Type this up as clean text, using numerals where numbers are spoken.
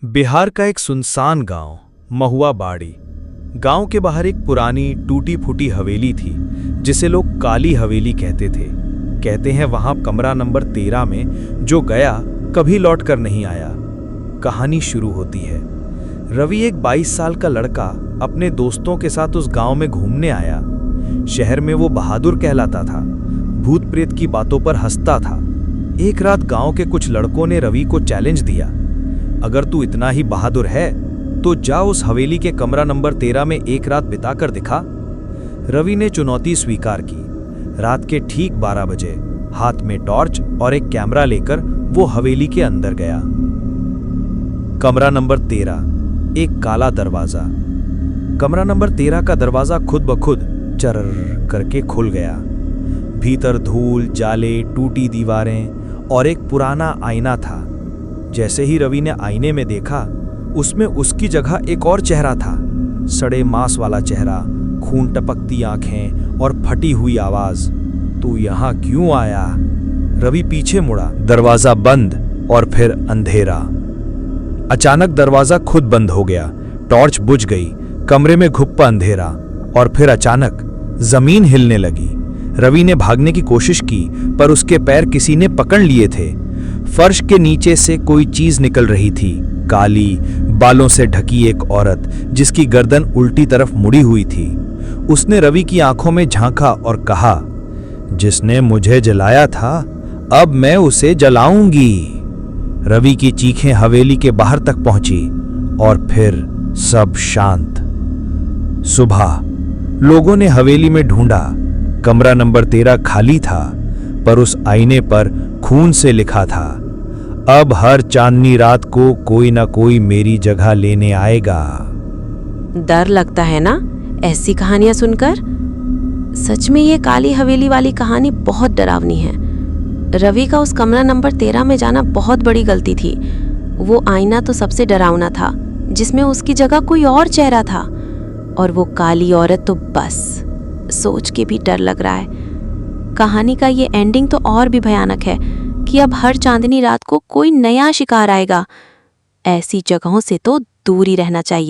बिहार का एक सुनसान गांव महुआ बाड़ी। गांव के बाहर एक पुरानी टूटी फूटी हवेली थी जिसे लोग काली हवेली कहते थे। कहते हैं वहां कमरा नंबर 13 में जो गया कभी लौट कर नहीं आया। कहानी शुरू होती है। रवि एक 22 साल का लड़का अपने दोस्तों के साथ उस गांव में घूमने आया। शहर में वो बहादुर कहलाता था, भूत प्रेत की बातों पर हंसता था। एक रात गांव के कुछ लड़कों ने रवि को चैलेंज दिया, अगर तू इतना ही बहादुर है तो जा उस हवेली के कमरा नंबर 13 में एक रात बिताकर दिखा। रवि ने चुनौती स्वीकार की। रात के ठीक 12 बजे हाथ में टॉर्च और एक कैमरा लेकर वो हवेली के अंदर गया। कमरा नंबर 13, एक काला दरवाजा। कमरा नंबर 13 का दरवाजा खुद ब खुद चर्र करके खुल गया। भीतर धूल, जाले, टूटी दीवारें और एक पुराना आईना था। जैसे ही रवि ने आईने में देखा, उसमें उसकी जगह एक और चेहरा था। सड़े मांस वाला चेहरा, खून टपकती आंखें और फटी हुई आवाज। तू यहाँ क्यों आया? रवि पीछे मुड़ा। दरवाजा बंद और फिर अंधेरा। अचानक दरवाजा खुद बंद हो गया। टॉर्च बुझ गई। कमरे में घुप्पा अंधेरा और फिर अचानक जमीन हिलने लगी। रवि ने भागने की कोशिश की पर उसके पैर किसी ने पकड़ लिए थे। फर्श के नीचे से कोई चीज निकल रही थी। काली, बालों से ढकी एक औरत जिसकी गर्दन उल्टी तरफ मुड़ी हुई थी। उसने रवि की आंखों में झांका और कहा, जिसने मुझे जलाया था अब मैं उसे जलाऊंगी। रवि की चीखें हवेली के बाहर तक पहुंची और फिर सब शांत। सुबह लोगों ने हवेली में ढूंढा। कमरा नंबर 13 खाली था, पर उस आईने पर खून से लिखा था, अब हर चांदनी रात को कोई ना कोई मेरी जगह लेने आएगा। डर लगता है ना ऐसी कहानियां सुनकर? सच में ये काली हवेली वाली कहानी बहुत डरावनी है। रवि का उस कमरा नंबर 13 में जाना बहुत बड़ी गलती थी। वो आईना तो सबसे डरावना था, जिसमें उसकी जगह कोई और चेहरा था, और वो काली औरत तो बस सोच के भी डर लग रहा है। कहानी का ये एंडिंग तो और भी भयानक है कि अब हर चांदनी रात को कोई नया शिकार आएगा। ऐसी जगहों से तो दूर ही रहना चाहिए।